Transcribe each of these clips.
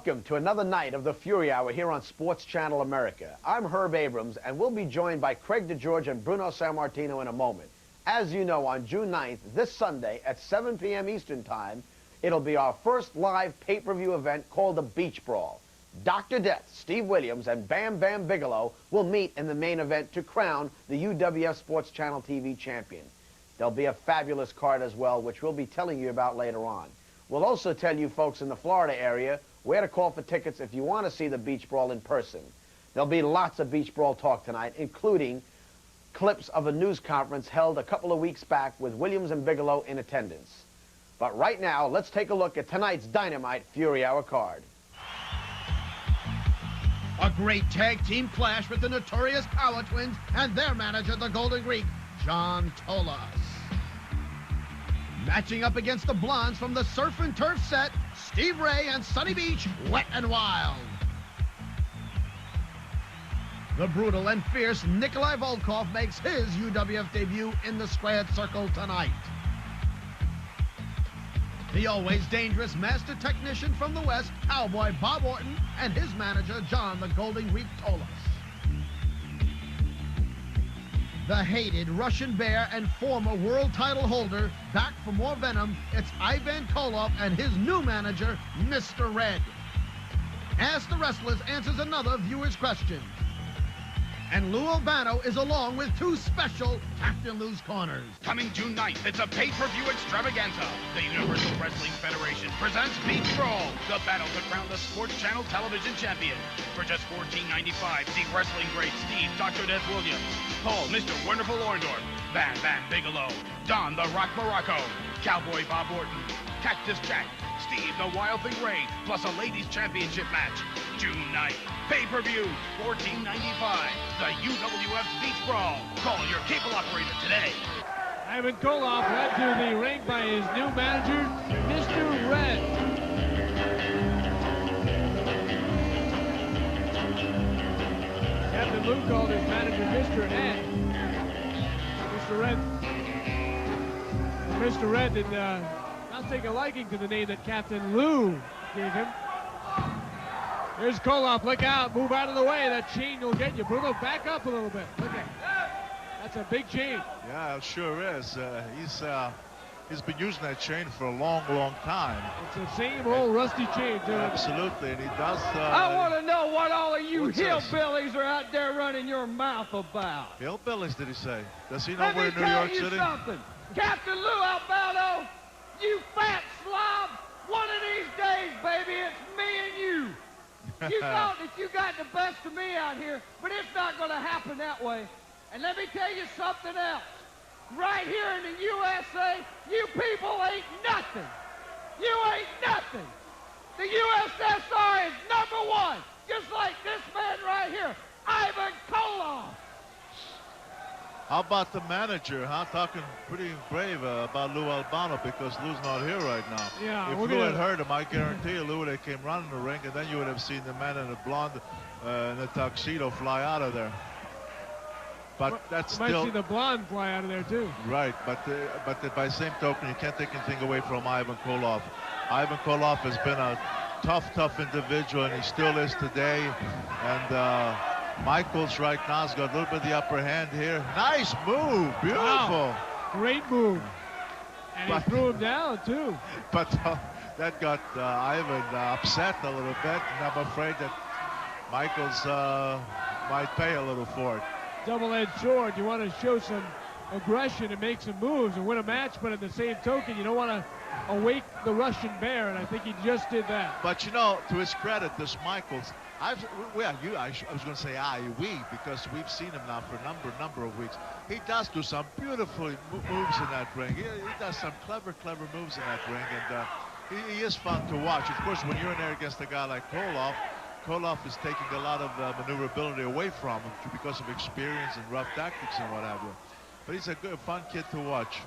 Welcome to another night of the Fury Hour here on Sports Channel America. I'm Herb Abrams, and we'll be joined by Craig DeGeorge and Bruno Sammartino in a moment. As you know, on June 9th, this Sunday at 7 p.m. Eastern Time, it'll be our first live pay-per-view event called the Beach Brawl. Dr. Death, Steve Williams, and Bam Bam Bigelow will meet in the main event to crown the UWF Sports Channel TV champion. There'll be a fabulous card as well, which we'll be telling you about later on. We'll also tell you folks in the Florida area where to call for tickets if you want to see the Beach Brawl in person. There'll be lots of Beach Brawl talk tonight, including clips of a news conference held a couple of weeks back with Williams and Bigelow in attendance. But right now, let's take a look at tonight's Dynamite Fury Hour card. A great tag team clash with the notorious Power Twins and their manager, the Golden Greek, John Tolos. Matching up against the Blondes from the Surf and Turf set, Steve Ray and Sunny Beach, Wet and Wild. The brutal and fierce Nikolai Volkoff makes his UWF debut in the squared circle tonight. The always dangerous master technician from the West, Cowboy Bob Orton, and his manager, John the Golden Greek Tolos. The hated Russian Bear and former world title holder, back for more venom, it's Ivan Koloff and his new manager, Mr. Red. Ask the Wrestlers answers another viewer's question. And Lou Albano is along with two special Captain Lou's Corners. Coming June 9th, it's a pay-per-view extravaganza. The Universal Wrestling Federation presents Beach Brawl, the battle to crown the Sports Channel television champion. For just $14.95, see wrestling great Steve Dr. Death Williams, Paul Mr. Wonderful Orndorff, Bam Bam Bigelow, Don the Rock Morocco, Cowboy Bob Orton, Cactus Jack, Steve the Wild Thing Ray, plus a ladies championship match. June 9th, pay-per-view, $14.95, the UWF Beach Brawl. Call your cable operator today. Ivan Koloff led to the ring by his new manager, Mr. Red. Captain Lou called his manager Mr. Ed. Mr. Red did not take a liking to the name that Captain Lou gave him. Here's Koloff, look out, move out of the way, that chain will get you. Bruno, back up a little bit, look at that. That's a big chain. Yeah, it sure is. He's been using that chain for a long, long time. It's the same old rusty chain, too. Absolutely, and he does... I want to know what all of you hillbillies are out there running your mouth about. Hillbillies, did he say? Does he know we're in New York City? Let me tell you something. Captain Lou Albano, you fat slob, one of these days, baby, it's me and you. You thought that you got the best of me out here, but it's not going to happen that way. And let me tell you something else. Right here in the USA, you people ain't nothing. You ain't nothing. The USSR is #1, just like this man right here, Ivan Koloff. How about the manager, huh? Talking pretty brave about Lou Albano because Lou's not here right now. Yeah, if Lou had heard him, I guarantee you Lou would have came running the ring, and then you would have seen the man in the blonde in the tuxedo fly out of there. But that's you still... might see the blonde fly out of there, too. Right, but by the same token, you can't take anything away from Ivan Koloff. Ivan Koloff has been a tough individual, and he still is today. And Michaels right now has got a little bit of the upper hand here. Nice move, beautiful. Wow. Great move. And he threw him down, too. But that got Ivan upset a little bit, and I'm afraid that Michaels might pay a little for it. Double-edged sword. You want to show some aggression and make some moves and win a match, but at the same token, you don't want to awake the Russian Bear, and I think he just did that. But, you know, to his credit, this Michaels, I was going to say we, because we've seen him now for a number of weeks. He does do some beautiful moves in that ring. He does some clever moves in that ring, and he is fun to watch. Of course, when you're in there against a guy like Koloff is taking a lot of maneuverability away from him because of experience and rough tactics and what have you. But he's a good, fun kid to watch.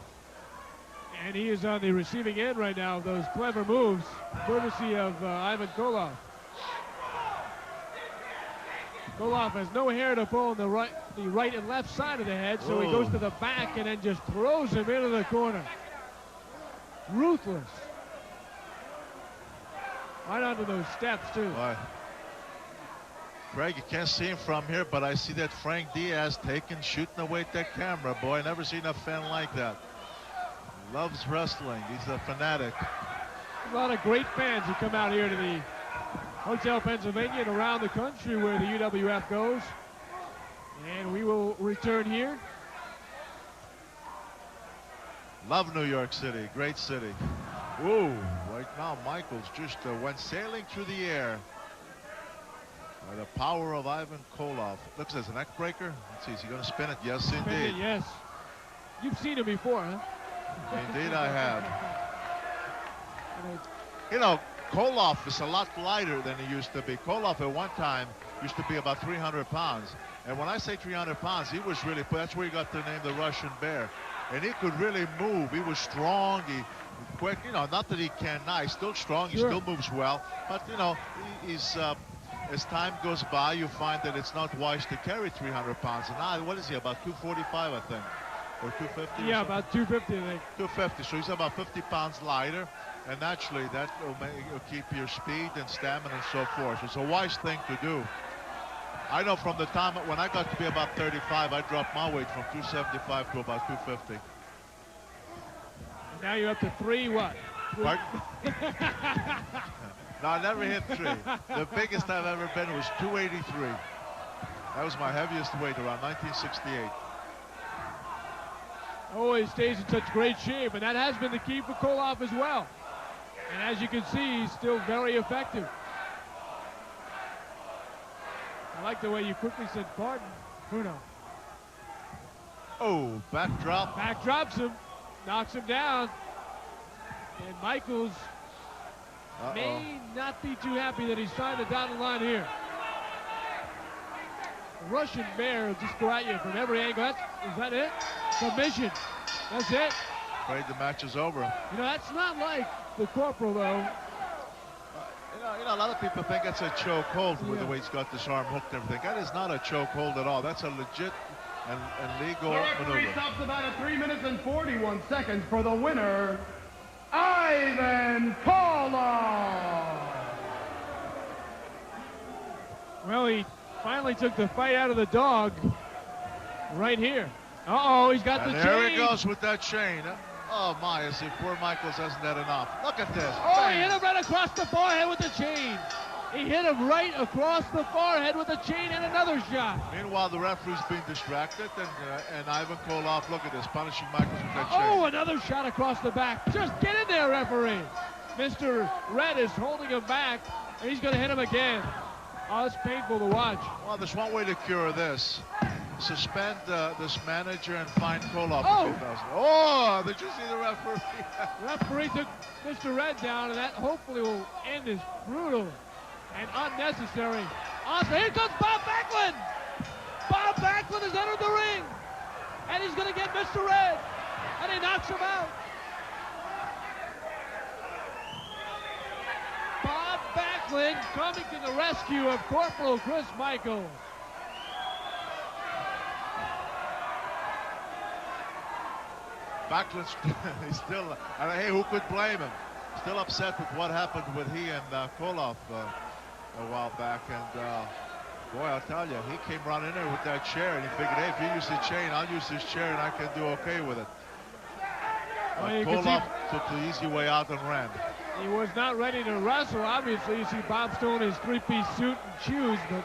And he is on the receiving end right now of those clever moves, courtesy of Ivan Koloff. Koloff has no hair to pull on the right and left side of the head, so he goes to the back and then just throws him into the corner. Ruthless. Right onto those steps, too. Boy. Craig, you can't see him from here, but I see that Frank Diaz shooting away at that camera. Boy, never seen a fan like that. Loves wrestling. He's a fanatic. A lot of great fans who come out here to the Hotel Pennsylvania and around the country where the UWF goes. And we will return here. Love New York City. Great city. Whoa, right now Michaels just went sailing through the air. By the power of Ivan Koloff. Looks as a neck breaker. Let's see, is he going to spin it? Yes, Spin indeed. it, yes. You've seen it before, huh? Indeed I have. You know, Koloff is a lot lighter than he used to be. Koloff at one time used to be about 300 pounds. And when I say 300 pounds, he was really, that's where he got the name the Russian Bear. And he could really move. He was strong. He quick. You know, not that he cannot. He's still strong. He still moves well. But, you know, he's... as time goes by, you find that it's not wise to carry 300 pounds. And now, what is he, about 245, I think? Or 250? Yeah, about 250, I think. 250, so he's about 50 pounds lighter. And naturally, that will keep your speed and stamina and so forth. It's a wise thing to do. I know from the time when I got to be about 35, I dropped my weight from 275 to about 250. Now you're up to 3 what? Pardon? No, I never hit 3. The biggest I've ever been was 283. That was my heaviest weight around 1968. Always stays in such great shape, and that has been the key for Koloff as well. And as you can see, he's still very effective. I like the way you quickly said pardon, Bruno. Oh, backdrop. Backdrops him, knocks him down. And Michaels may not be too happy that he's trying to down the line here. The Russian Bear will just go at you from every angle. Is that it? Submission. That's it. Afraid the match is over. You know, that's not like the Corporal, though. You know, a lot of people think it's a choke hold with the way he's got this arm hooked and everything. That is not a choke hold at all. That's a legit and legal The referee maneuver. stops about at 3 minutes and 41 seconds for the winner, Ivan Koloff. Well, he finally took the fight out of the dog right here. Uh-oh, he's got And the there chain. he goes with that chain. Oh, my, as if poor Michaels hasn't had enough. Look at this. Oh, Bang. he hit him right across the forehead with the chain. He hit him right across the forehead with the chain and another shot. Meanwhile, the referee's being distracted, and Ivan Koloff, look at this, punishing Michaels with that Oh, chain. another shot across the back. Just get in there, referee. Mr. Red is holding him back, and he's going to hit him again. Oh, it's painful to watch. Well, there's one way to cure this. Suspend this manager and fine Koloff. Oh! Oh, did you see the referee? Referee took Mr. Red down, and that hopefully will end this brutal and unnecessary. Awesome. Here comes Bob Backlund. Bob Backlund has entered the ring, and he's going to get Mr. Red, and he knocks him out. Bob Backlund coming to the rescue of Corporal Chris Michaels. Backlund's he's still, and hey, who could blame him? Still upset with what happened with he and Koloff a while back. And boy, I'll tell you, he came running in there with that chair, and he figured, hey, if you use the chain, I'll use this chair, and I can do okay with it. Well, Koloff took the easy way out and ran. He was not ready to wrestle. Obviously, you see Bob still in his three-piece suit and shoes, but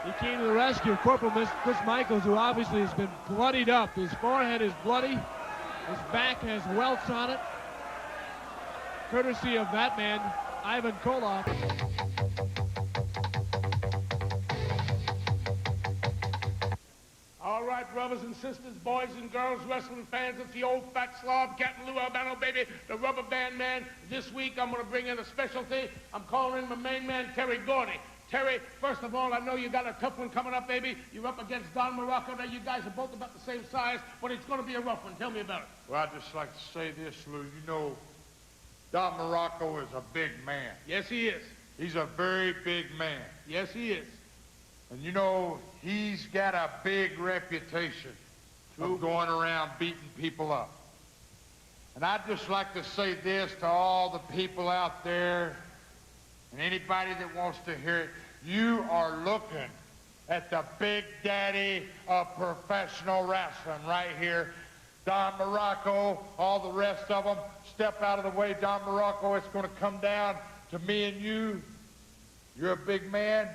he came to the rescue of Corporal Chris Michaels, who obviously has been bloodied up. His forehead is bloody. His back has welts on it. Courtesy of that man, Ivan Koloff. All right, brothers and sisters, boys and girls, wrestling fans, it's the old fat slob, Captain Lou Albano, baby, the rubber band man. This week, I'm going to bring in a specialty. I'm calling in my main man, Terry Gordy. Terry, first of all, I know you got a tough one coming up, baby. You're up against Don Morocco. Now, you guys are both about the same size, but it's going to be a rough one. Tell me about it. Well, I'd just like to say this, Lou. You know, Don Morocco is a big man. Yes, he is. He's a very big man. Yes, he is. And you know, he's got a big reputation of going around beating people up. And I'd just like to say this to all the people out there And anybody that wants to hear it, you are looking at the big daddy of professional wrestling right here. Don Morocco, all the rest of them, step out of the way. Don Morocco, it's going to come down to me and you. You're a big man.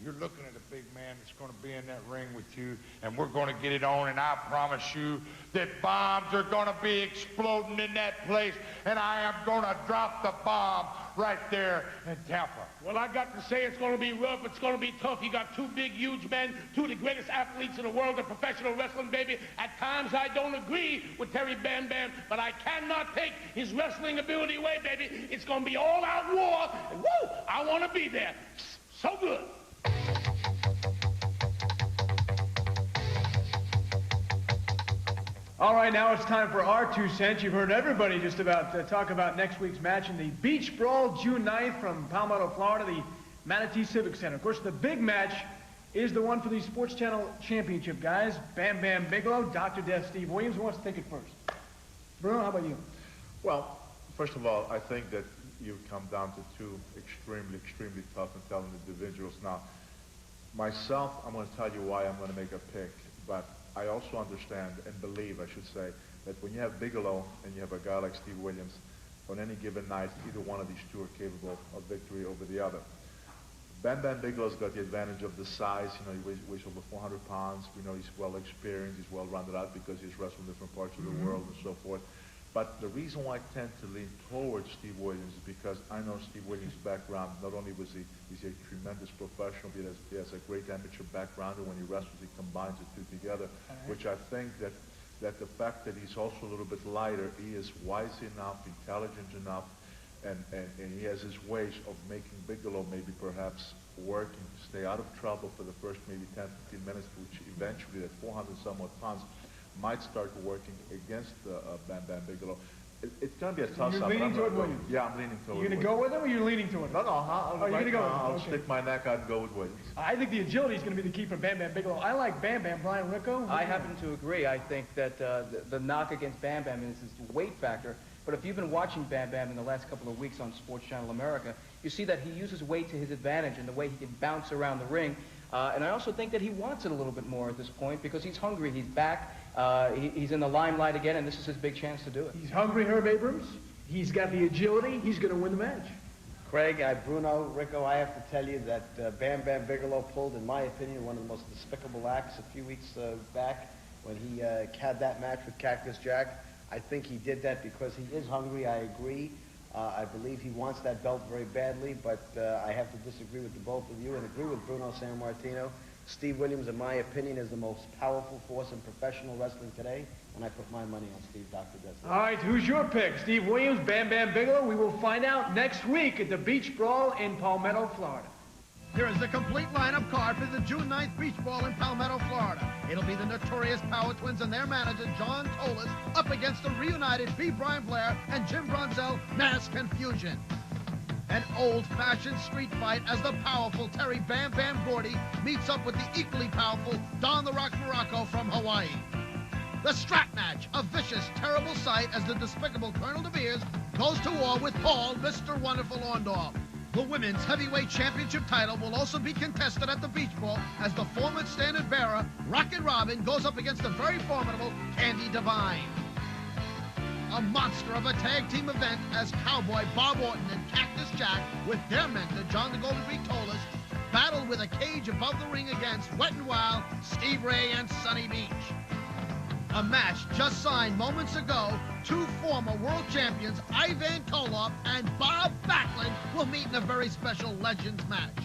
You're looking at a big man that's going to be in that ring with you, and we're going to get it on, and I promise you that bombs are going to be exploding in that place, and I am going to drop the bomb right there in Tampa. Well, I got to say it's going to be rough. It's going to be tough. You got two big, huge men, two of the greatest athletes in the world of professional wrestling, baby. At times, I don't agree with Terry Bam Bam, but I cannot take his wrestling ability away, baby. It's going to be all-out war, and woo, I want to be there. So good. All right, now it's time for our 2 cents. You've heard everybody just about talk about next week's match in the Beach Brawl, June 9th from Palmetto, Florida, the Manatee Civic Center. Of course, the big match is the one for the Sports Channel Championship, guys. Bam Bam Bigelow, Dr. Death Steve Williams. Who wants to take it first? Bruno, how about you? Well, first of all, I think that you come down to two extremely tough and talented individuals. Now, myself, I'm going to tell you why I'm going to make a pick, but I also understand and believe, I should say, that when you have Bigelow and you have a guy like Steve Williams, on any given night, either one of these two are capable of victory over the other. Bam Bam Bigelow's got the advantage of the size. You know, he weighs over 400 pounds. We know he's well experienced, he's well rounded out because he's wrestled in different parts of the world and so forth. But the reason why I tend to lean towards Steve Williams is because I know Steve Williams' background. Not only was he's a tremendous professional, but he has a great amateur background, and when he wrestles, he combines the two together, which I think that the fact that he's also a little bit lighter, he is wise enough, intelligent enough, and he has his ways of making Bigelow maybe perhaps working to stay out of trouble for the first maybe 10, 15 minutes, which eventually at 400-somewhat pounds, might start working against Bam Bam Bigelow. It's going to be a toss-up. You're leaning toward Williams? Yeah, I'm leaning toward You're going to go with him, or you're leaning toward him? No, you're going to go with him? I'll Okay. stick my neck out and go with Williams. I think the agility is going to be the key for Bam Bam Bigelow. I like Bam Bam. Brian Ricco? I happen to agree. I think that the knock against Bam Bam is his weight factor. But if you've been watching Bam Bam in the last couple of weeks on Sports Channel America, you see that he uses weight to his advantage in the way he can bounce around the ring. And I also think that he wants it a little bit more at this point because he's hungry. He's back. He's in the limelight again, and this is his big chance to do it. He's hungry, Herb Abrams. He's got the agility. He's going to win the match. Craig, Bruno, Ricco, I have to tell you that Bam Bam Bigelow pulled, in my opinion, one of the most despicable acts a few weeks back when he had that match with Cactus Jack. I think he did that because he is hungry. I agree. I believe he wants that belt very badly, but I have to disagree with the both of you and agree with Bruno Sammartino. Steve Williams, in my opinion, is the most powerful force in professional wrestling today, and I put my money on Steve, Dr. Death. All right, who's your pick? Steve Williams, Bam Bam Bigelow? We will find out next week at the Beach Brawl in Palmetto, Florida. Here is the complete lineup card for the June 9th Beach Brawl in Palmetto, Florida. It'll be the notorious Power Twins and their manager, John Tolis, up against the reunited B. Brian Blair and Jim Brunzell, Mass Confusion. An old-fashioned street fight as the powerful Terry Bam Bam Gordy meets up with the equally powerful Don the Rock Morocco from Hawaii. The strap match, a vicious, terrible sight as the despicable Colonel De Beers goes to war with Paul, Mr. Wonderful Orndorff. The Women's Heavyweight Championship title will also be contested at the Beach Brawl as the former standard bearer, Rockin' Robin, goes up against the very formidable Candy Divine. A monster of a tag team event as Cowboy Bob Orton and Cactus Jack, with their mentor, John the Golden Greek Tolis, battle with a cage above the ring against Wet n' Wild, Steve Ray, and Sunny Beach. A match just signed moments ago. Two former world champions, Ivan Koloff and Bob Backlund, will meet in a very special Legends match.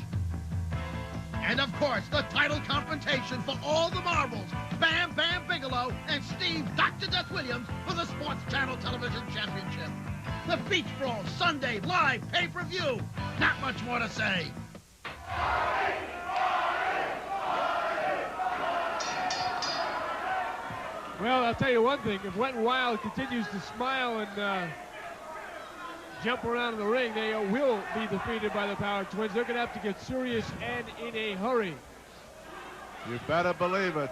And of course, the title confrontation for all the marbles, Bam Bam Bigelow and Steve Dr. Death Williams for the Sports Channel Television Championship. The Beach Brawl, Sunday, live pay-per-view. Not much more to say. Well, I'll tell you one thing. If Wet n' Wild continues to smile and jump around in the ring, they will be defeated by the Power Twins. They're going to have to get serious and in a hurry. You better believe it.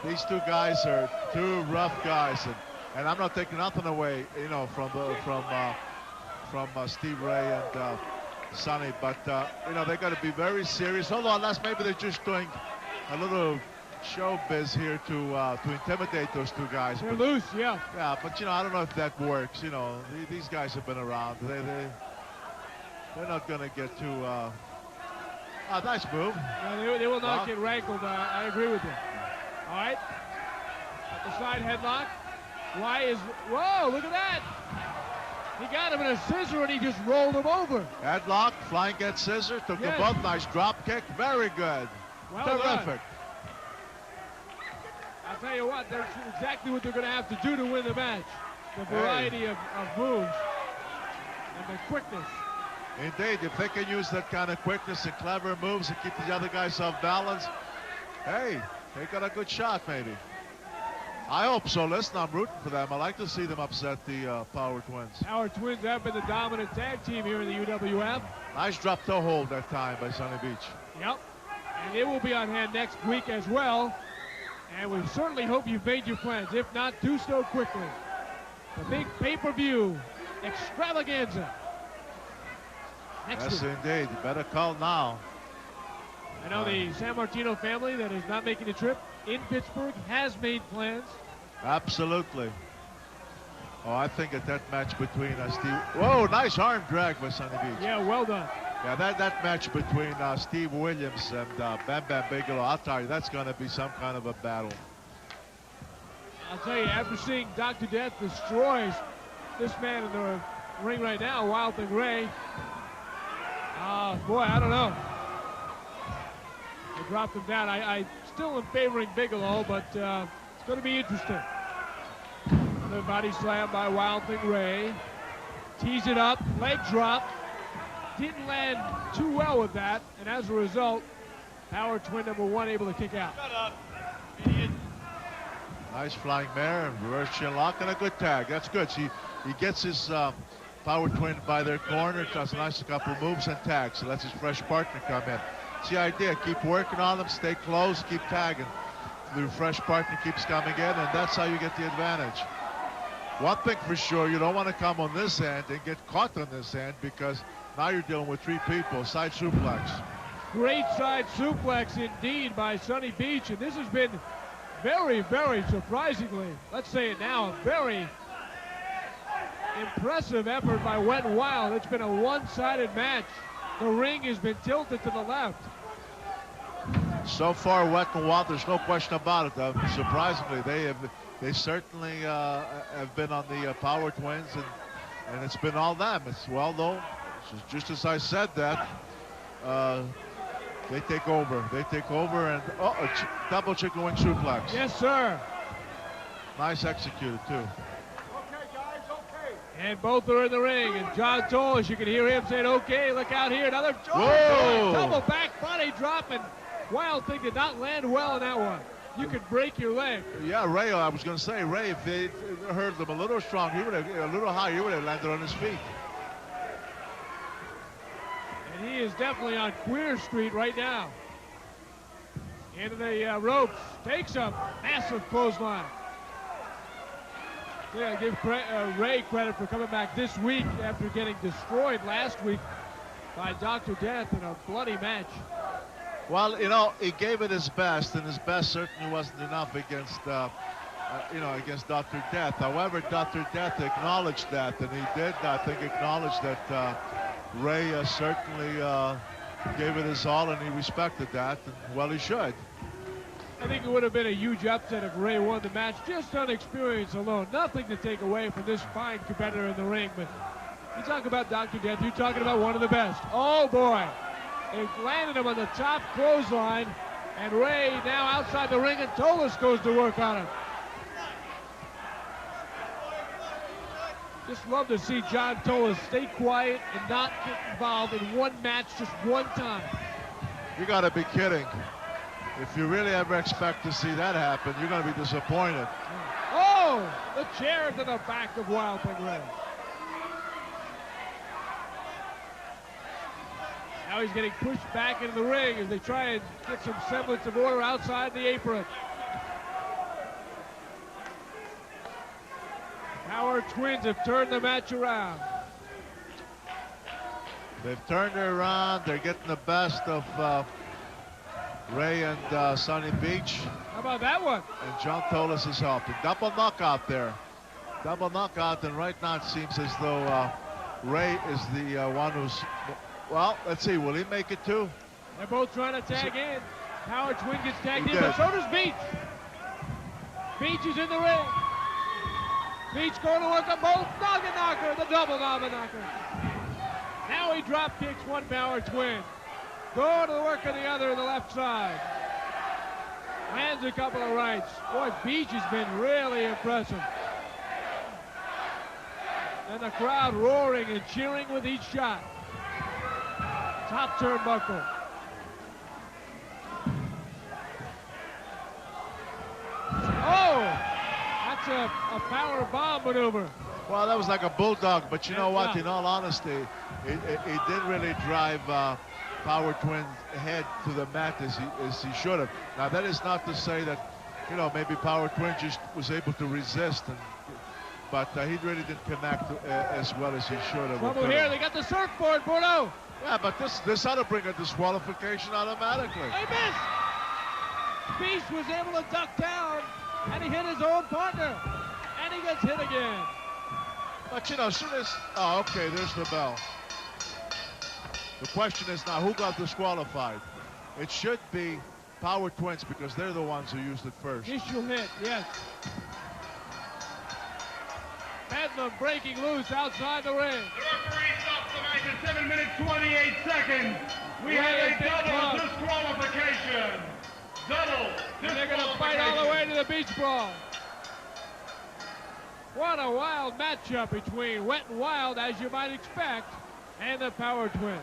These two guys are two rough guys, and I'm not taking nothing away, you know, from Steve Ray Sonny. But, you know, they got to be very serious. Hold on, maybe they're just doing a little showbiz here to intimidate those two guys. They're loose, yeah. Yeah, but, you know, I don't know if that works. You know, these guys have been around. They're not going to get too... nice move. No, they will not get rankled. I agree with you. All right. At the side headlock. Whoa, look at that. He got him in a scissor and he just rolled him over. Headlock, flying get scissor, took them both. Nice drop kick. Very good. Well Terrific. Done. I'll tell you what, that's exactly what they're going to have to do to win the match. The variety of moves and the quickness. Indeed, if they can use that kind of quickness and clever moves and keep the other guys off balance, hey, they got a good shot maybe. I hope so. Listen, I'm rooting for them. I like to see them upset the Power Twins. Power Twins have been the dominant tag team here in the UWF. Nice drop toe hold that time by Sunny Beach. Yep, and it will be on hand next week as well. And we certainly hope you've made your plans. If not, do so quickly. The big pay-per-view extravaganza. Yes, indeed. You better call now. I know the San Martino family that is not making the trip in Pittsburgh has made plans. Absolutely. Oh, I think that match between Steve... Whoa, nice arm drag by Sunny Beach. Yeah, well done. Yeah, that match between Steve Williams and Bam Bam Bigelow, I'll tell you, that's going to be some kind of a battle. I'll tell you, after seeing Dr. Death destroys this man in the ring right now, Wild Thing Ray, boy, I don't know. They dropped him down. I still am favoring Bigelow, but it's going to be interesting. Another body slam by Wild Thing Ray. Tees it up, leg drop. Didn't land too well with that, and as a result, Power Twin number 1 able to kick out. Shut up, idiot. Nice flying mare, reverse chin lock, and a good tag. That's good. He gets his Power Twin by their corner, does a nice couple moves and tags. So lets his fresh partner come in. It's the idea. Keep working on them, stay close, keep tagging. The fresh partner keeps coming in, and that's how you get the advantage. One thing for sure, you don't want to come on this end and get caught on this end, because now you're dealing with 3 people. Side suplex. Great side suplex indeed by Sunny Beach, and this has been very, very surprisingly, let's say it now, a very impressive effort by Wet n Wild. It's been a one-sided match. The ring has been tilted to the left. So far, Wet n Wild, there's no question about it. Surprisingly, they certainly have been on the Power Twins, and it's been all them. It's, well, though, just as I said that, they take over. They take over, and a double chicken wing suplex. Yes, sir. Nice executed, too. Okay, guys, okay. And both are in the ring, and John Toll, you can hear him saying, okay, look out here. Another Whoa! double back body drop, and Wild Thing did not land well in that one. You could break your leg. Yeah, Ray, I was going to say, Ray, if they heard them a little strong, he would have, a little higher, he would have landed on his feet. And he is definitely on Queer Street right now. Into the ropes, takes a massive clothesline. Yeah, give Ray credit for coming back this week after getting destroyed last week by Dr. Death in a bloody match. Well, you know, he gave it his best, and his best certainly wasn't enough against, against Dr. Death. However, Dr. Death acknowledged that, and he did, I think, acknowledge that Ray certainly gave it his all, and he respected that, and, well, he should. I think it would have been a huge upset if Ray won the match, just on experience alone. Nothing to take away from this fine competitor in the ring, but you talk about Dr. Death, you're talking about one of the best. Oh, boy. They landed him on the top clothesline, and Ray now outside the ring, and Tolis goes to work on him. Just love to see John Tolis stay quiet and not get involved in one match just one time. You got to be kidding. If you really ever expect to see that happen, you're going to be disappointed. Oh, the chair to the back of Wild Thing Ray. Now he's getting pushed back into the ring as they try and get some semblance of order outside the apron. Power Twins have turned the match around. They've turned it around. They're getting the best of Ray and Sonny Beach. How about that one? And John Tolis is helping. Double knockout there. Double knockout, and right now it seems as though Ray is the one who's... Well, let's see. Will he make it too? They're both trying to tag in. Power Twin gets tagged in, did. but so does Beach. Beach is in the ring. Beach going to work on both. Noggin knocker, the double noggin knocker. Now he drop kicks one Power Twin. Go to the work on the other on the left side. Lands a couple of rights. Boy, Beach has been really impressive. And the crowd roaring and cheering with each shot. Top turnbuckle. Oh, that's a power bomb maneuver. Well, that was like a bulldog, but you know what? In all honesty, it did really drive Power Twin head to the mat as he should have. Now, that is not to say that, you know, maybe Power Twin just was able to resist, but he really didn't connect as well as he should have. Trouble here, they got the surfboard, Bruno. Yeah, but this ought to bring a disqualification automatically. He missed. Beast was able to duck down, and he hit his own partner, and he gets hit again. But, you know, as soon as... Oh, okay, there's the bell. The question is now, who got disqualified? It should be Power Twins because they're the ones who used it first. Initial hit, yes. Bedlam breaking loose outside the ring. The referee stops the match at 7 minutes 28 seconds. We have a double disqualification. Double disqualification. And they're going to fight all the way to the beach brawl. What a wild matchup between Wet and Wild, as you might expect, and the Power Twin.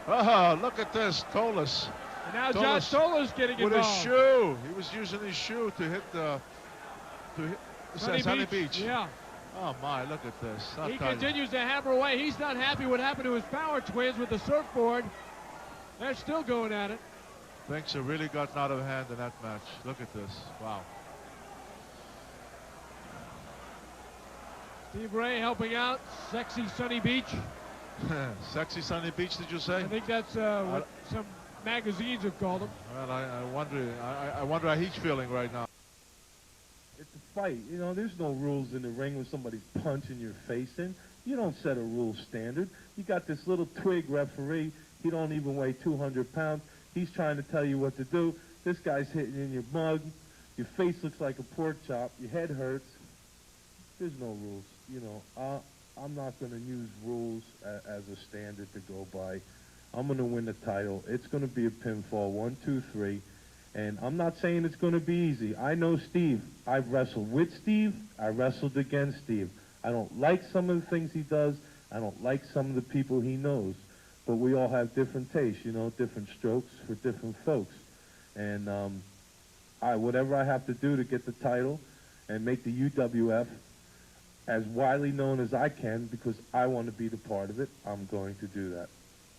Oh, look at this, Tolis. And now Josh Tolis getting involved. With his shoe. He was using his shoe to hit Sunny Beach. Yeah. Oh, my, look at this. He continues to hammer away. He's not happy what happened to his Power Twins with the surfboard. They're still going at it. Things have really gotten out of hand in that match. Look at this. Wow. Steve Ray helping out. Sexy Sunny Beach. Sexy Sunny Beach, did you say? I think that's what some magazines have called him. Well, I wonder how he's feeling right now. It's a fight. You know, there's no rules in the ring when somebody's punching your face in. You don't set a rule standard. You got this little twig referee. He don't even weigh 200 pounds. He's trying to tell you what to do. This guy's hitting in your mug. Your face looks like a pork chop. Your head hurts. There's no rules. You know, I'm not going to use rules as a standard to go by. I'm going to win the title. It's going to be a pinfall, 1, 2, 3. And I'm not saying it's going to be easy. I know Steve. I've wrestled with Steve. I wrestled against Steve. I don't like some of the things he does. I don't like some of the people he knows. But we all have different tastes, you know, different strokes for different folks. And whatever I have to do to get the title and make the UWF as widely known as I can, because I want to be the part of it, I'm going to do that.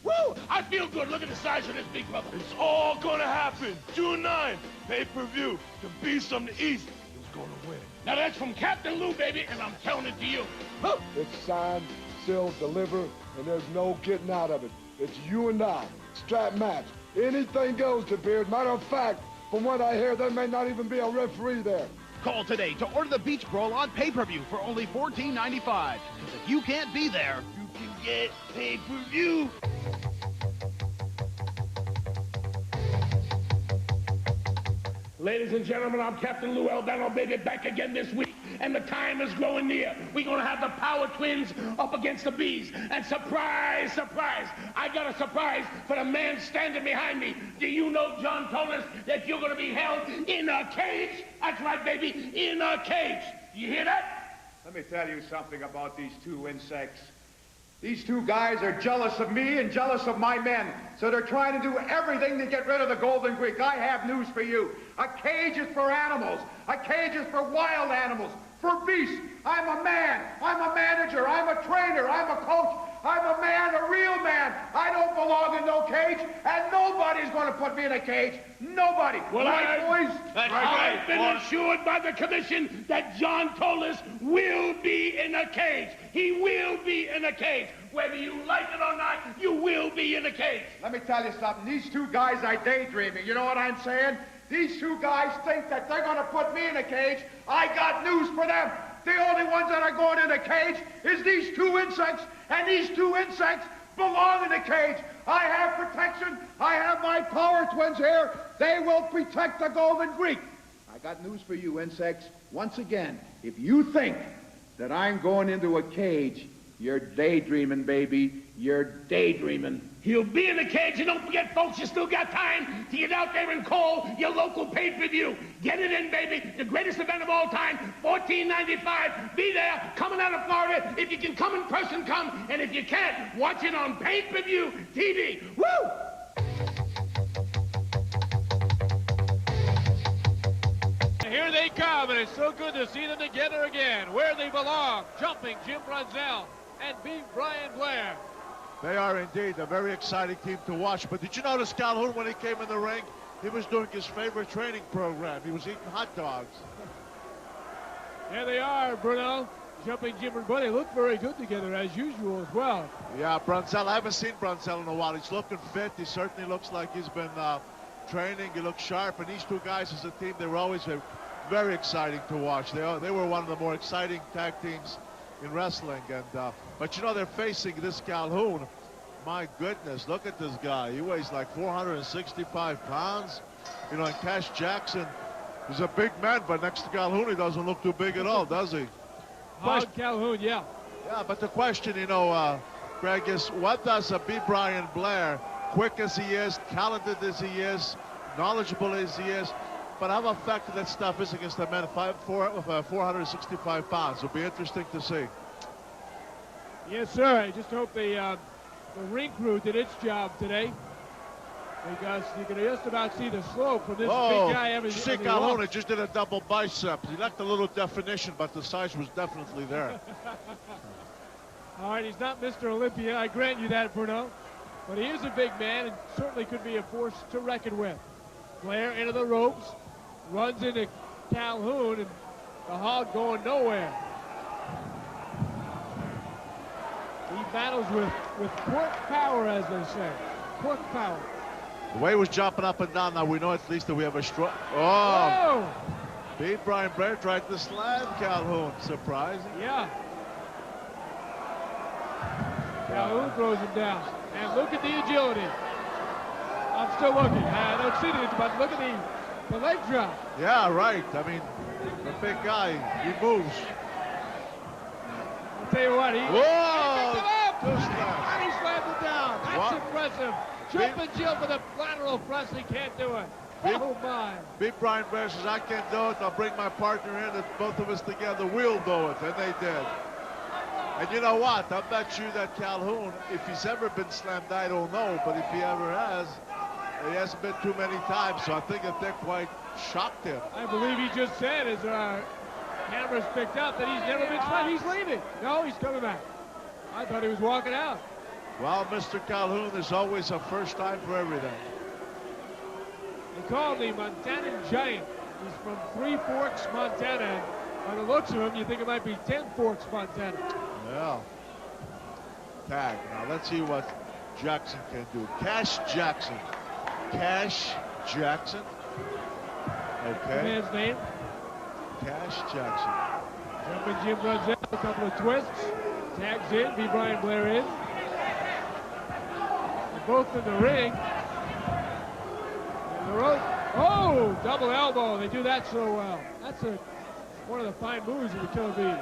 Woo! I feel good. Look at the size of this big brother. It's all gonna happen. June 9, pay-per-view. The Beast from the East is gonna win. Now that's from Captain Lou, baby, and I'm telling it to you. Huh? It's signed, sealed, delivered, and there's no getting out of it. It's you and I. Strap match. Anything goes to Beard. Matter of fact, from what I hear, there may not even be a referee there. Call today to order the Beach Brawl on pay-per-view for only $14.95. Because if you can't be there, you can get pay-per-view. Ladies and gentlemen, I'm Captain Lou Albano, baby, back again this week, and the time is growing near. We're going to have the Power Twins up against the Bees, and surprise, surprise, I got a surprise for the man standing behind me. Do you know, John Tolis, that you're going to be held in a cage? That's right, baby, in a cage. You hear that? Let me tell you something about these two insects. These two guys are jealous of me and jealous of my men, so they're trying to do everything to get rid of the Golden Greek. I have news for you. A cage is for animals. A cage is for wild animals, for beasts. I'm a man. I'm a manager. I'm a trainer. I'm a coach. I'm a man, a real man. I don't belong in no cage, and nobody's going to put me in a cage. Nobody. Well, right, boys? That's right. I've been assured by the commission that John Tolis will be in a cage. He will be in a cage. Whether you like it or not, you will be in a cage. Let me tell you something. These two guys are daydreaming. You know what I'm saying? These two guys think that they're going to put me in a cage. I got news for them. The only ones that are going in a cage is these two insects, and these two insects belong in a cage. I have protection. I have my power twins here. They will protect the Golden Greek. I got news for you, insects. Once again, if you think that I'm going into a cage, you're daydreaming, baby. You're daydreaming. He'll be in the cage, and don't forget, folks, you still got time to get out there and call your local pay-per-view. Get it in, baby. The greatest event of all time, $14.95. Be there, coming out of Florida. If you can come in person, come. And if you can't, watch it on pay-per-view TV. Woo! Here they come, and it's so good to see them together again, where they belong. Jumping Jim Brunzell and Big Brian Blair. They are indeed a very exciting team to watch. But did you notice Calhoun, when he came in the ring, he was doing his favorite training program. He was eating hot dogs. There they are, Bruno. Jumping Jim and Buddy look very good together, as usual, as well. Yeah, Brunzell, I haven't seen Brunzell in a while. He's looking fit. He certainly looks like he's been training. He looks sharp. And these two guys as a team, they were always very exciting to watch. They were one of the more exciting tag teams in wrestling. And but you know, they're facing this Calhoun. My goodness, look at this guy. He weighs like 465 pounds. You know, and Cash Jackson is a big man, but next to Calhoun, he doesn't look too big at all, does he? Hog Calhoun, yeah. Yeah, but the question, you know, Greg, is what does a B. Brian Blair, quick as he is, talented as he is, knowledgeable as he is, but how effective that stuff is against the men 465 pounds? It'll be interesting to see. Yes, sir. I just hope the ring crew did its job today, because you can just about see the slope from this big guy. See, Calhoun just did a double bicep. He lacked a little definition, but the size was definitely there. All right, he's not Mr. Olympia, I grant you that, Bruno. But he is a big man and certainly could be a force to reckon with. Blair into the ropes, runs into Calhoun, and the Hog going nowhere. He battles with pork power, as they say. Pork power. The way he was jumping up and down, now we know at least that we have a strong... Oh! B. Brian Blair tried to slam Calhoun. Surprising. Yeah. Calhoun throws him down. And look at the agility. I'm still looking. I don't see it, but look at the leg drop. Yeah, right. I mean, the big guy, he moves. I'll tell you what, he picked him up! And he slammed it down. That's impressive. Jumping Jill with a lateral press, he can't do it. Oh, my. Big Brian Blair says, I can't do it. I'll bring my partner in, and both of us together, we'll do it. And they did. And you know what? I bet you that Calhoun, if he's ever been slammed, I don't know, but if he ever has, he hasn't been too many times, so I think that they're quite shocked him. I believe he just said, as cameras picked up, that he's never been slammed. He's leaving. No, he's coming back. I thought he was walking out. Well, Mr. Calhoun, there's always a first time for everything. They call him the Montana Giant. He's from Three Forks, Montana. And by the looks of him, you think it might be 10 Forks, Montana. Yeah. Tag. Now, let's see what Jackson can do. Cash Jackson. Cash Jackson. Okay. Man's name. Cash Jackson. Jumping Jim Brunzell, a couple of twists. Tags in, B. Brian Blair in. They're both in the ring. And the rope. Oh, double elbow. They do that so well. That's one of the fine moves of the Killer Bees.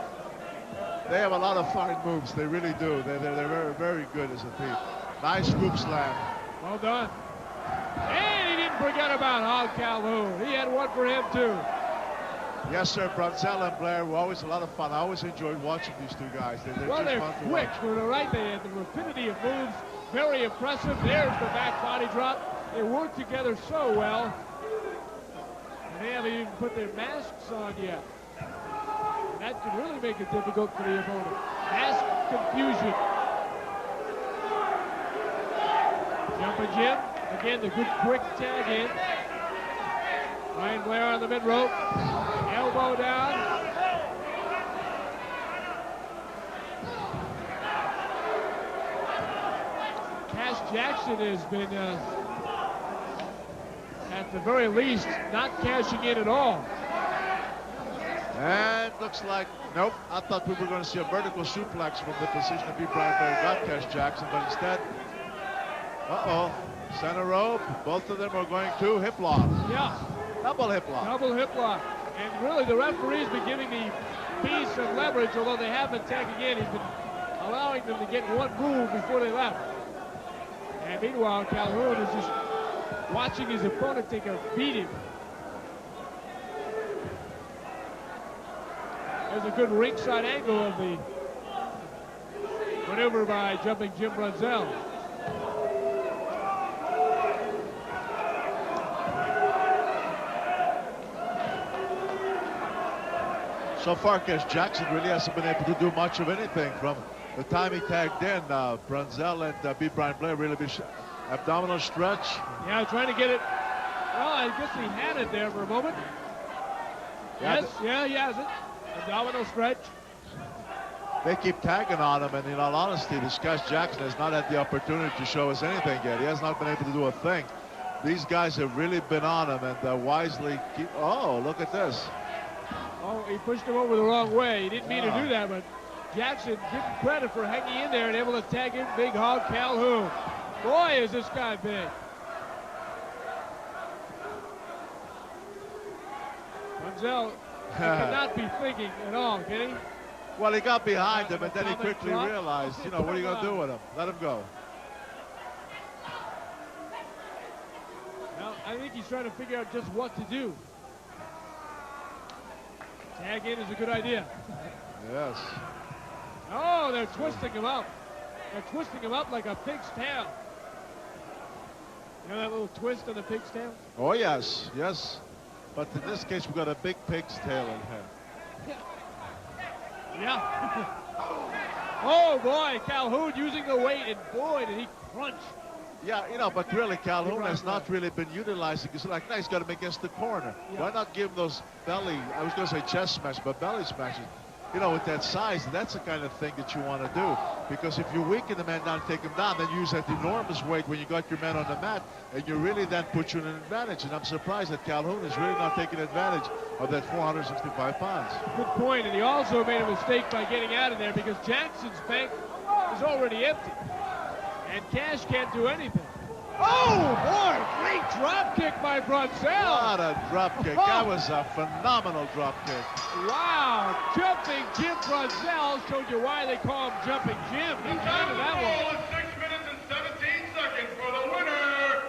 They have a lot of fine moves. They really do. They're very, very good as a team. Nice scoop slam. Well done. And he didn't forget about Hog Calhoun. He had one for him, too. Yes, sir. Brunzell and Blair were always a lot of fun. I always enjoyed watching these two guys. They're just fun to quick. watch. They're right. They had the rapidity of moves. Very impressive. There's the back body drop. They work together so well. And they haven't even put their masks on yet. And that can really make it difficult for the opponent. Mask confusion. Jumping Jim. Again, the good quick tag in. Brian Blair on the mid rope. Elbow down. Cash Jackson has been, at the very least, not cashing in at all. And looks like, nope, I thought we were going to see a vertical suplex from the position of Brian Blair got Cash Jackson, but instead, center rope, both of them are going to hip lock. Yeah. Double hip lock. Double hip lock. And really, the referee's been giving the Bees some leverage, although they have been tagging in. He's been allowing them to get one move before they left. And meanwhile, Calhoun is just watching his opponent take a beating. There's a good ringside angle of the maneuver by Jumping Jim Brunzell. So far, Cash Jackson really hasn't been able to do much of anything from the time he tagged in. Brunzell and Brian Blair really been abdominal stretch. Yeah, trying to get it. Well, I guess he had it there for a moment. Yes, yeah, he has it. Abdominal stretch. They keep tagging on him, and in all honesty, this Cash Jackson has not had the opportunity to show us anything yet. He has not been able to do a thing. These guys have really been on him, and wisely keep. Oh, look at this. Oh, he pushed him over the wrong way. He didn't mean to do that, but Jackson, give him credit for hanging in there and able to tag in Big Hog Calhoun. Boy, is this guy big. Brunzell cannot be thinking at all, can he? Well, he got behind him, and then he quickly realized, what are you going to do with him? Let him go. Well, I think he's trying to figure out just what to do. Tag in is a good idea. Yes. Oh, they're twisting him up. They're twisting him up like a pig's tail. You know that little twist on the pig's tail? Oh, yes, yes. But in this case, we've got a big pig's tail in him. Yeah. Oh, boy, Calhoun using the weight, and boy, did he crunch. Yeah, but really, Calhoun has not really been utilizing. It's like, no, he's got him against the corner. Yeah. Why not give him those belly, I was going to say chest smash, but belly smashes? With that size, that's the kind of thing that you want to do. Because if you weaken the man down and take him down, then you use that enormous weight when you got your man on the mat, and you really then put you in an advantage. And I'm surprised that Calhoun is really not taking advantage of that 465 pounds. Good point, and he also made a mistake by getting out of there because Jackson's bank is already empty. And Cash can't do anything. Oh, boy, great drop kick by Brunzell. What a drop kick. That was a phenomenal drop kick. Wow, Jumping Jim Brunzell. Told you why they call him Jumping Jim. The time of the ball is 6 minutes and 17 seconds for the winner,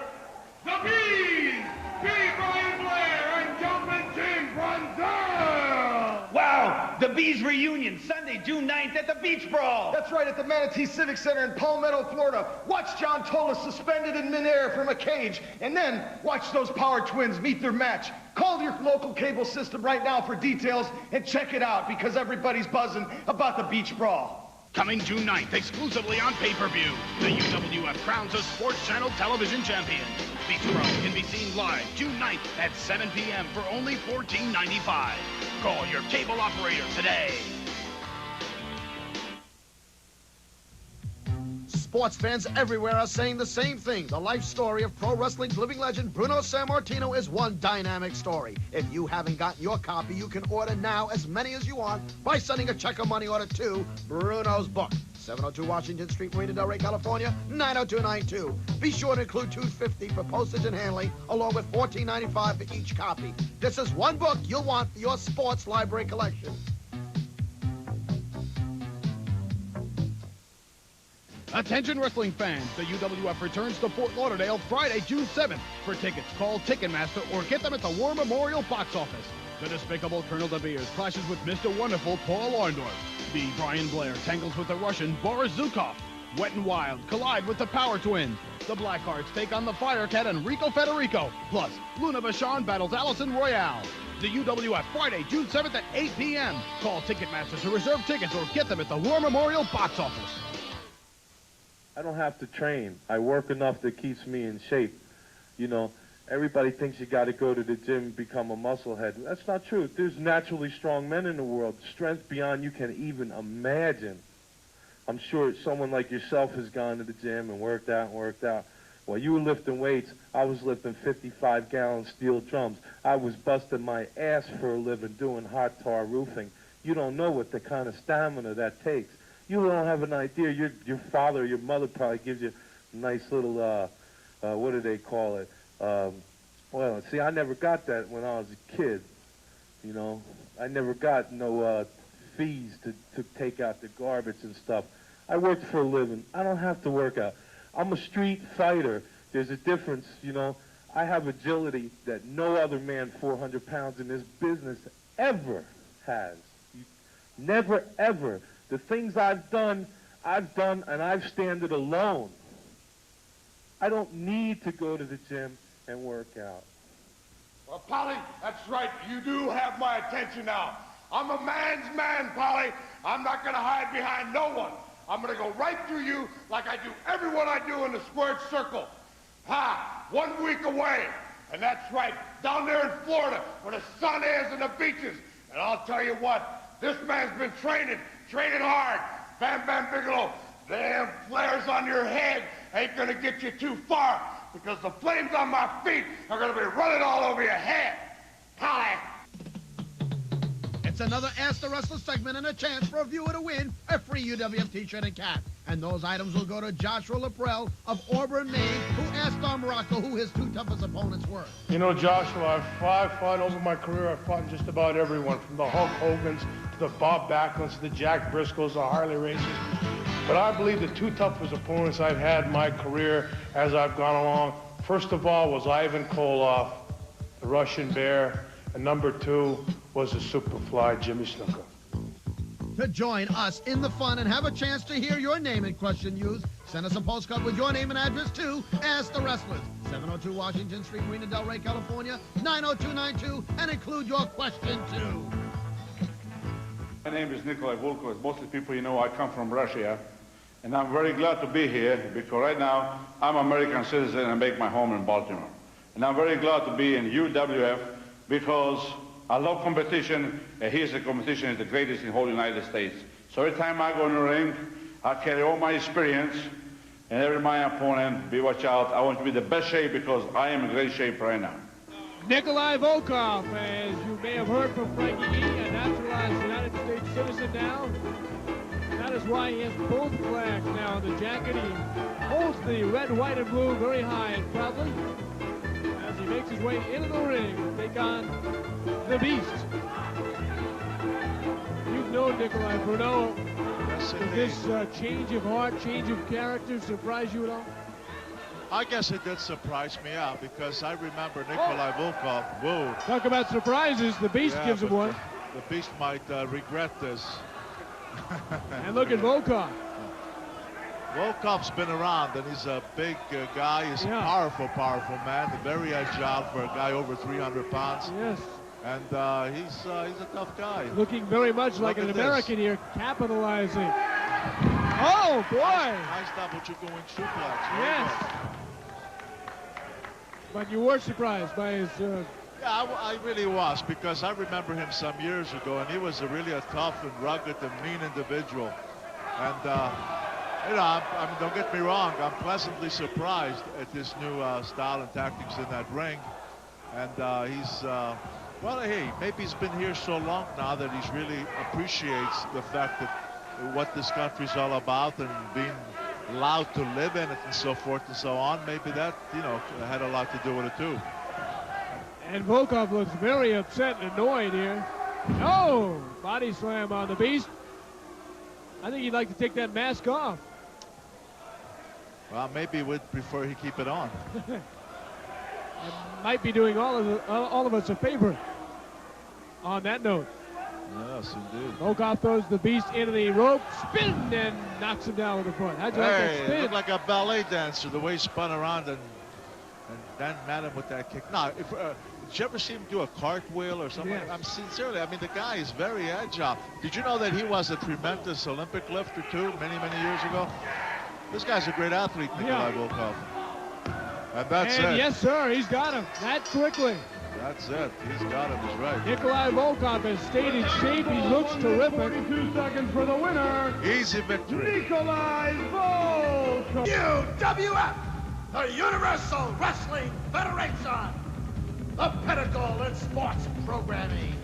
the Bees, Brian Blair and Jumping Jim Brunzell. Wow, the Bees reunion, Sunday, June 9th at the Beach Brawl. That's right, at the Manatee Civic Center in Palmetto, Florida. Watch John Tola suspended in midair from a cage, and then watch those Power Twins meet their match. Call your local cable system right now for details and check it out because everybody's buzzing about the Beach Brawl. Coming June 9th, exclusively on pay-per-view, the UWF crowns a Sports Channel television champion. Beach Brawl can be seen live June 9th at 7 p.m. for only $14.95. Call your cable operator today. Sports fans everywhere are saying the same thing. The life story of pro wrestling's living legend Bruno Sammartino is one dynamic story. If you haven't gotten your copy, you can order now as many as you want by sending a check or money order to Bruno's Book, 702 Washington Street, Marina Del Rey, California, 90292. Be sure to include $2.50 for postage and handling, along with $14.95 for each copy. This is one book you'll want for your sports library collection. Attention wrestling fans, the UWF returns to Fort Lauderdale Friday, June 7th. For tickets, call Ticketmaster or get them at the War Memorial box office. The despicable Colonel De Beers clashes with Mr. Wonderful Paul Orndorff. The Brian Blair tangles with the Russian Boris Zukov. Wet and Wild collide with the Power Twins. The Blackhearts take on the Firecat and Rico Federico. Plus, Luna Vachon battles Allison Royale. The UWF Friday, June 7th at 8 p.m. Call Ticketmaster to reserve tickets or get them at the War Memorial box office. I don't have to train. I work enough that keeps me in shape. You know, everybody thinks you got to go to the gym and become a musclehead. That's not true. There's naturally strong men in the world, strength beyond you can even imagine. I'm sure someone like yourself has gone to the gym and worked out and worked out. While you were lifting weights, I was lifting 55-gallon steel drums. I was busting my ass for a living doing hot tar roofing. You don't know what the kind of stamina that takes. You don't have an idea. Your father or your mother probably gives you a nice little, what do they call it? Well, see, I never got that when I was a kid. You know, I never got no fees to take out the garbage and stuff. I worked for a living. I don't have to work out. I'm a street fighter. There's a difference, you know. I have agility that no other man 400 pounds in this business ever has. Never, ever. The things I've done, and I've standed alone. I don't need to go to the gym and work out. Well, Polly, that's right. You do have my attention now. I'm a man's man, Polly. I'm not going to hide behind no one. I'm going to go right through you like I do everyone I do in the squared circle. Ha! 1 week away. And that's right, down there in Florida where the sun is and the beaches. And I'll tell you what, this man's been training hard. Bam Bam Bigelow, them flares on your head ain't going to get you too far because the flames on my feet are going to be running all over your head. Polly! It's another Ask the Wrestler segment and a chance for a viewer to win a free UWF t-shirt and cap. And those items will go to Joshua Laprelle of Auburn, Maine, who asked Don Morocco who his two toughest opponents were. You know, Joshua, I've fought over my career. I've fought just about everyone, from the Hulk Hogans to the Bob Backlunds to the Jack Briscoes, the Harley Races. But I believe the two toughest opponents I've had in my career as I've gone along, first of all, was Ivan Koloff, the Russian Bear, and number two was the Superfly, Jimmy Snuka. To join us in the fun and have a chance to hear your name and question used, send us a postcard with your name and address to Ask the Wrestlers, 702 Washington Street, Marina Del Rey, California, 90292, and include your question too. My name is Nikolai Volkoff. As most of the people you know, I come from Russia, and I'm very glad to be here because right now I'm an American citizen and I make my home in Baltimore. And I'm very glad to be in UWF because I love competition, and here's the competition is the greatest in the whole United States. So every time I go in the ring, I carry all my experience, and every my opponent, be watch out. I want to be the best shape because I am in great shape right now. Nikolai Volkoff, as you may have heard from Frankie E., a naturalized United States citizen now. That is why he has both flags now on the jacket. He holds the red, white, and blue very high and proudly as he makes his way into the ring to take on the Beast. You've known Nikolai Bruno. Does this change of heart, change of character surprise you at all? I guess it did surprise me out because I remember Nikolai Volkoff. Whoa. Talk about surprises. The Beast gives him one. The Beast might regret this. And look at Volkoff. Volkoff's been around, and he's a big guy. He's a powerful man. Very agile for a guy over 300 pounds. Yes. And he's a tough guy. Looking very much like an American here, capitalizing. Oh, boy! Nice double-going suplex. Yes. But you were surprised by his... Yeah, I really was, because I remember him some years ago, and he was really a tough and rugged and mean individual. And, you know, I mean, don't get me wrong, I'm pleasantly surprised at this new style and tactics in that ring. And he's, well, hey, maybe he's been here so long now that he really appreciates the fact that what this country's all about and being allowed to live in it and so forth and so on. Maybe that, you know, had a lot to do with it too. And Volkoff looks very upset and annoyed here. Oh, body slam on the Beast. I think he'd like to take that mask off. Well, maybe we'd prefer he keep it on. It might be doing all of us a favor on that note. Yes, indeed. Volkoff throws the Beast into the rope, spin, and knocks him down with the foot. How'd you like that spin? It looked like a ballet dancer, the way he spun around and then met him with that kick. Now, did you ever see him do a cartwheel or something? Yes. I'm sincerely, I mean, the guy is very agile. Did you know that he was a tremendous Olympic lifter, too, many, many years ago? This guy's a great athlete, Nikolai Volkoff. And that's it. Yes, sir, he's got him that quickly. That's it. He's got him. He's right. Nikolai Volkoff has stayed in shape. He looks terrific. 42 seconds for the winner. Easy victory. Nikolai Volkoff. UWF, the Universal Wrestling Federation, the pinnacle in sports programming.